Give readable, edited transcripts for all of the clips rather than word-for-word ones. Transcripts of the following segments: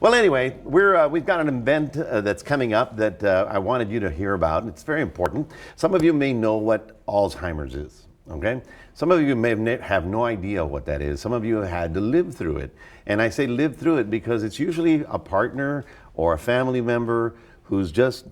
Well, anyway, we've got an event that's coming up that I wanted you to hear about. It's very important. Some of you may know what Alzheimer's is. Okay? Some of you may have no idea what that is. Some of you have had to live through it. And I say live through it because it's usually a partner or a family member who's just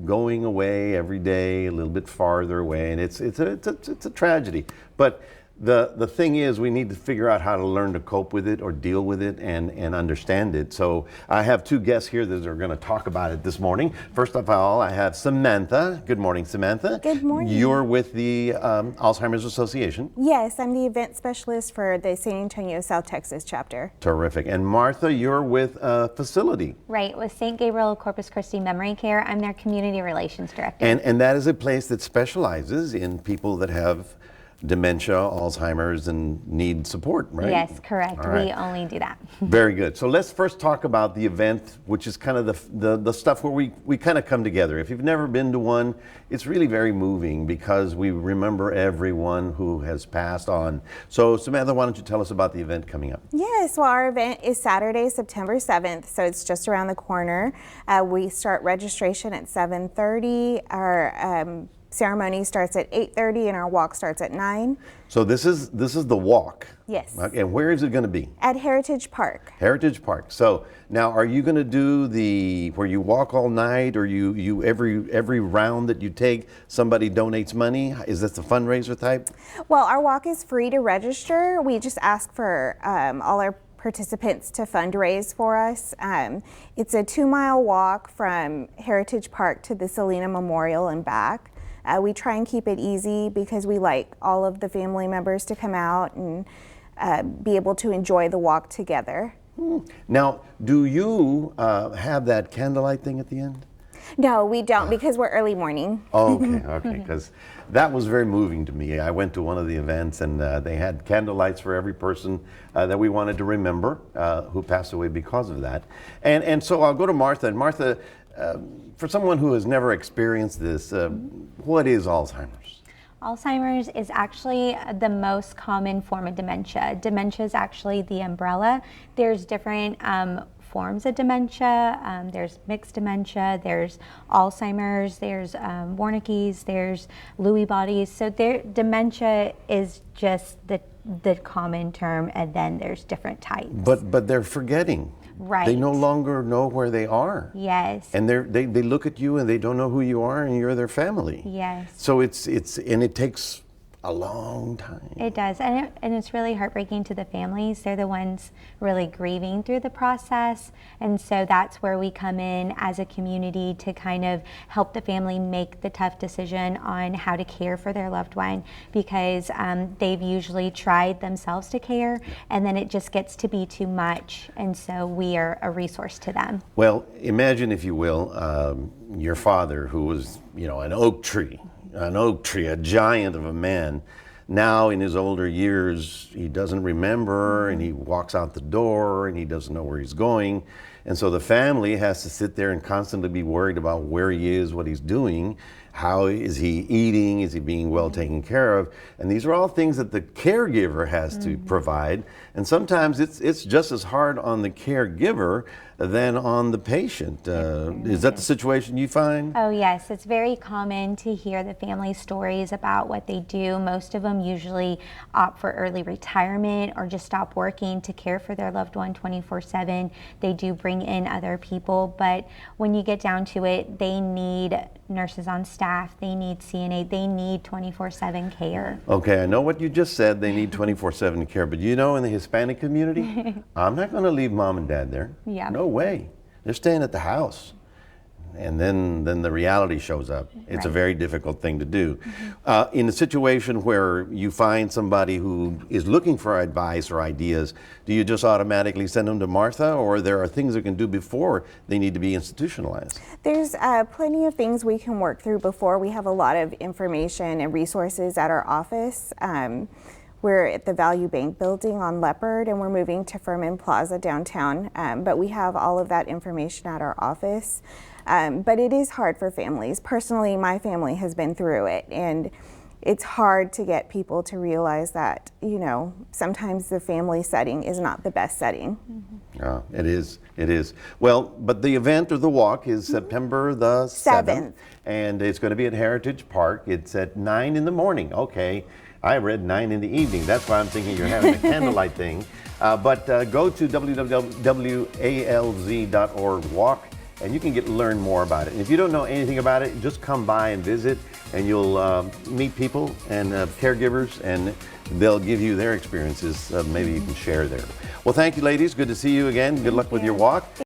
going away every day a little bit farther away, and it's a tragedy. But the thing is, we need to figure out how to learn to cope with it or deal with it and understand it. So I have two guests here that are going to talk about it this morning. First of all, I have Samantha. Good morning, Samantha. Good morning. You're with the Alzheimer's Association. Yes, I'm the event specialist for the San Antonio, South Texas chapter. Terrific. And Martha, you're with a facility. Right, with St. Gabriel Corpus Christi Memory Care. I'm their community relations director. And that is a place that specializes in people that have dementia, Alzheimer's, and need support, right? Yes, correct. Right. We only do that. Very good. So let's first talk about the event, which is kind of the stuff where we kind of come together. If you've never been to one, it's really very moving because we remember everyone who has passed on. So Samantha, why don't you tell us about the event coming up? Yes, well, our event is Saturday, September 7th, so it's just around the corner. We start registration at 7:30. Our ceremony starts at 8:30 and our walk starts at 9. So this is the walk. Yes. Okay, and where is it going to be? At Heritage Park. Heritage Park. So now, are you going to do where you walk all night, or you every round that you take, somebody donates money? Is this the fundraiser type? Well, our walk is free to register. We just ask for all our participants to fundraise for us. It's a 2-mile walk from Heritage Park to the Selena Memorial and back. We try and keep it easy because we like all of the family members to come out and be able to enjoy the walk together. Now, do you have that candlelight thing at the end? No, we don't because we're early morning. Oh, okay, because that was very moving to me. I went to one of the events and they had candlelights for every person that we wanted to remember who passed away because of that. And so I'll go to Martha. And Martha, for someone who has never experienced this, what is Alzheimer's? Alzheimer's is actually the most common form of dementia. Dementia is actually the umbrella. There's different forms of dementia. There's mixed dementia, there's Alzheimer's, there's Wernicke's, there's Lewy bodies. So dementia is just the common term, and then there's different types. But they're forgetting. Right. They no longer know where they are. Yes. And they look at you and they don't know who you are, and you're their family. Yes. So it takes a long time. It does, and it's really heartbreaking to the families. They're the ones really grieving through the process, and so that's where we come in as a community to kind of help the family make the tough decision on how to care for their loved one, because they've usually tried themselves to care, and then it just gets to be too much, and so we are a resource to them. Well, imagine, if you will, your father, who was, an oak tree, a giant of a man. Now in his older years, he doesn't remember, and he walks out the door and he doesn't know where he's going. And so the family has to sit there and constantly be worried about where he is, what he's doing, how is he eating, is he being well taken care of? And these are all things that the caregiver has to provide. And sometimes it's just as hard on the caregiver than on the patient. Is that the situation you find? Oh yes, it's very common to hear the family stories about what they do. Most of them usually opt for early retirement or just stop working to care for their loved one 24/7. They do bring in other people, but when you get down to it, they need nurses on staff, they need CNA, they need 24/7 care. Okay, I know what you just said, they need 24/7 care, but in the Hispanic community, I'm not going to leave mom and dad there. Yeah. No way. They're staying at the house. And then the reality shows up. It's a very difficult thing to do. In a situation where you find somebody who is looking for advice or ideas, do you just automatically send them to Martha, or there are things they can do before they need to be institutionalized? There's plenty of things we can work through before. We have a lot of information and resources at our office. We're at the Value Bank building on Leopard, and we're moving to Furman Plaza downtown, but we have all of that information at our office. But it is hard for families. Personally, my family has been through it, and it's hard to get people to realize that, you know, sometimes the family setting is not the best setting. It is. It is. Well, but the event or the walk is September the 7th. And it's going to be at Heritage Park. It's at 9 in the morning. Okay. I read 9 in the evening. That's why I'm thinking you're having a candlelight thing. But go to www.alz.org walk and you can learn more about it. And if you don't know anything about it, just come by and visit and you'll meet people and caregivers and they'll give you their experiences. Maybe you can share there. Well, thank you, ladies. Good to see you again. Good luck with your walk.